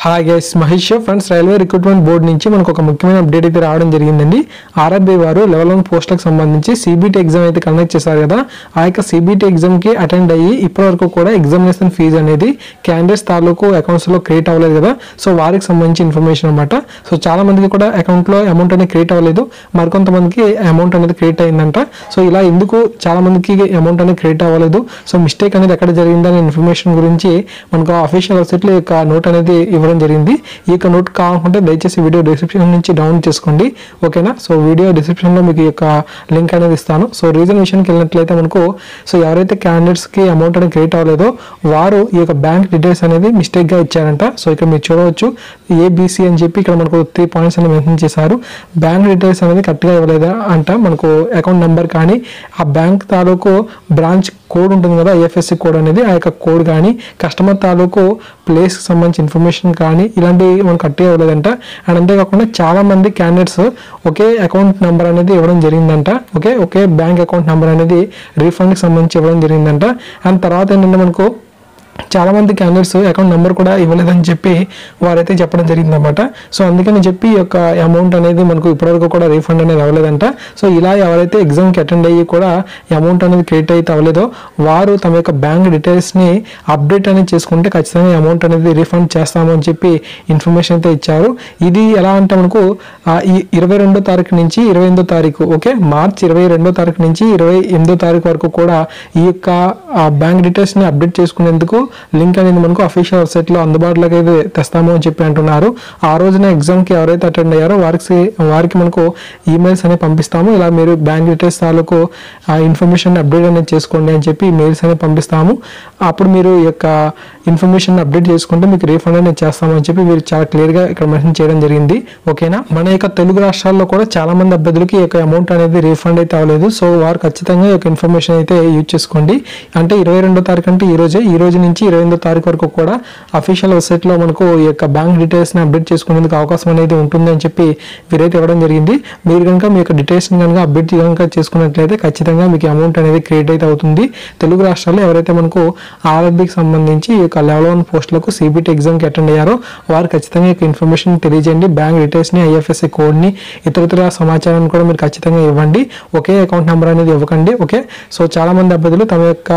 Hi guys, Mahesh friends. Railway recruitment board నుంచి మనకు ఒక ముఖ్యమైన అప్డేట్ అయితే రావడం జరిగిందండి. ఆర్ఆర్బీ వారు లెవెల్ 1 పోస్టులకు సంబంధించి సిబిటి ఎగ్జామ్ అయితే కండక్ట్ చేశారు కదా. ఆ యొక్క సిబిటి ఎగ్జామ్కి అటెండ్ అయ్యి ఇప్పటివరకు కూడా ఎగ్జామినేషన్ ఫీజు అనేది క్యాండిడేట్స్ తాలూకు అకౌంట్స్లో క్రియేట్ అవ్వలేదు కదా. సో వారికి సంబంధించి ఇన్ఫర్మేషన్ అనమాట. సో చాలా మందికి కూడా అకౌంట్లో అమౌంట్ అనేది క్రియేట్ అవ్వలేదు, మరికొంతమందికి అమౌంట్ అనేది క్రియేట్ అయిందంట. సో ఇలా ఎందుకు చాలా మందికి అమౌంట్ అనేది క్రియేట్ అవ్వలేదు, సో మిస్టేక్ అనేది ఎక్కడ జరిగిందనే ఇన్ఫర్మేషన్ గురించి మనకు అఫీషియల్ వెబ్సైట్లో ఈ యొక్క నోట్ అనేది ఇవ్వడం జరిగింది. ఈ యొక్క నోట్ కావాలంటే దయచేసి వీడియో డిస్క్రిప్షన్ నుంచి డౌన్లోడ్ చేసుకోండి, ఓకేనా. సో వీడియో డిస్క్రిప్షన్లో మీకు ఈ యొక్క లింక్ అనేది ఇస్తాను. సో రీజన్ విషయానికి వెళ్ళినట్లయితే మనకు సో ఎవరైతే క్యాండిడేట్స్కి అమౌంట్ అనేది క్రియేట్ అవ్వలేదో వారు ఈ యొక్క బ్యాంక్ డీటెయిల్స్ అనేది మిస్టేక్గా ఇచ్చారంట. సో ఇక్కడ మీరు చూడవచ్చు ఏబిసి అని చెప్పి ఇక్కడ మనకు 3 పాయింట్స్ అని మెన్షన్ చేశారు. బ్యాంక్ డీటెయిల్స్ అనేది కరెక్ట్గా ఇవ్వలేదా అంట. మనకు అకౌంట్ నెంబర్ కానీ ఆ బ్యాంక్ తాలూకు బ్రాంచ్ కోడ్ ఉంటుంది కదా, ఐఎఫ్ఎస్సి కోడ్ అనేది, ఆ యొక్క కోడ్ కానీ కస్టమర్ తాలూకు ప్లేస్కి సంబంధించిన ఇన్ఫర్మేషన్ కానీ ఇలాంటివి మనకు కరెక్ట్గా ఇవ్వలేదంట. అండ్ అంతేకాకుండా చాలా మంది క్యాండిడేట్స్ ఒకే అకౌంట్ నెంబర్ అనేది ఇవ్వడం జరిగిందంట. ఒకే బ్యాంక్ అకౌంట్ నెంబర్ అనేది రీఫండ్కి సంబంధించి ఇవ్వడం జరిగిందంట. అండ్ తర్వాత ఏంటంటే మనకు చాలా మంది క్యాండిడేట్స్ అకౌంట్ నెంబర్ కూడా ఇవ్వలేదని చెప్పి వారైతే చెప్పడం జరిగిందన్నమాట. సో అందుకని చెప్పి ఈ యొక్క అమౌంట్ అనేది మనకు ఇప్పటివరకు కూడా రీఫండ్ అనేది అవ్వలేదంట. సో ఇలా ఎవరైతే ఎగ్జామ్కి అటెండ్ అయ్యి కూడా అమౌంట్ అనేది క్రియేట్ అయితే అవ్వలేదో వారు తమ యొక్క బ్యాంక్ డీటెయిల్స్ని అప్డేట్ అనేది చేసుకుంటే ఖచ్చితంగా అమౌంట్ అనేది రీఫండ్ చేస్తామని చెప్పి ఇన్ఫర్మేషన్ అయితే ఇచ్చారు. ఇది ఎలా అంటే మనకు ఈ 22వ తారీఖు నుంచి 28వ తారీఖు, ఓకే, మార్చ్ 22వ తారీఖు నుంచి 28వ తారీఖు వరకు కూడా ఈ యొక్క బ్యాంక్ డీటెయిల్స్ని అప్డేట్ చేసుకునేందుకు లింక్ అనేది మనకు అఫీషియల్ వెబ్సైట్లో అందుబాటులోకి అయితే తెస్తాము అని చెప్పి అంటున్నారు. ఆ రోజున ఎగ్జామ్కి ఎవరైతే అటెండ్ అయ్యారో వారికి మనకు ఈమెయిల్స్ అనేవి పంపిస్తాము. ఇలా మీరు బ్యాంక్ డీటెయిల్స్ తాలూకు ఇన్ఫర్మేషన్ అప్డేట్ అనేది చేసుకోండి అని చెప్పి మెయిల్స్ అనేవి పంపిస్తాము. అప్పుడు మీరు ఈ యొక్క ఇన్ఫర్మేషన్ అప్డేట్ చేసుకుంటే మీకు రీఫండ్ అనేది చేస్తామని చెప్పి మీరు చాలా క్లియర్గా ఇక్కడ మెన్షన్ చేయడం జరిగింది, ఓకేనా. మన యొక్క తెలుగు రాష్ట్రాల్లో కూడా చాలా మంది అభ్యర్థులకి ఈ యొక్క అమౌంట్ అనేది రీఫండ్ అయితే అవ్వలేదు. సో వారు ఖచ్చితంగా ఈ యొక్క ఇన్ఫర్మేషన్ అయితే యూజ్ చేసుకోండి. అంటే 22వ తారీఖు అంటే ఈ రోజు నుంచి 28వ తారీఖు వరకు కూడా అఫీషియల్ వెబ్సైట్లో మనకు ఈ యొక్క బ్యాంక్ డీటెయిల్స్ని అప్డేట్ చేసుకునేందుకు అవకాశం అనేది ఉంటుంది అని చెప్పి వీరైతే ఇవ్వడం జరిగింది. మీరు కనుక మీ యొక్క డీటెయిల్స్ని కనుక అప్డేట్ కనుక చేసుకున్నట్లయితే ఖచ్చితంగా మీకు అమౌంట్ అనేది క్రియేట్ అయితే అవుతుంది. తెలుగు రాష్ట్రాల్లో ఎవరైతే మనకు ఆర్ఆర్బీకి సంబంధించి ఈ యొక్క లెవెల్ 1 పోస్టులకు సిబిటి ఎగ్జామ్కి అటెండ్ అయ్యారో వారు ఖచ్చితంగా ఈ యొక్క ఇన్ఫర్మేషన్ తెలియజేయండి. బ్యాంక్ డీటెయిల్స్ని, ఐఎఫ్ఎస్సి కోడ్ని, ఇతర సమాచారాన్ని కూడా మీరు ఖచ్చితంగా ఇవ్వండి. ఒకే అకౌంట్ నెంబర్ అనేది ఇవ్వకండి, ఓకే. సో చాలా మంది అభ్యర్థులు తమ యొక్క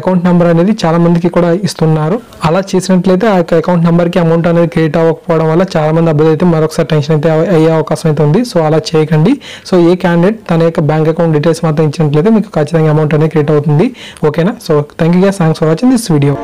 అకౌంట్ నెంబర్ అనేది చాలా మందికి కూడా ఇస్తున్నారు. అలా చేసినట్లయితే ఆ యొక్క అకౌంట్ నెంబర్కి అమౌంట్ అనేది క్రియేట్ అవ్వకపోవడం వల్ల చాలా మంది అభ్యర్థులు అయితే మరొకసారి టెన్షన్ అయితే అయ్యే అవకాశం అయితే ఉంది. సో అలా చేయకండి. సో ఏ క్యాండిడేట్ తన యొక్క బ్యాంక్ అకౌంట్ డీటెయిల్స్ మాత్రం ఇచ్చినట్లయితే మీకు ఖచ్చితంగా అమౌంట్ అనేది క్రియేట్ అవుతుంది, ఓకేనా. So thank you guys, thanks for watching this video.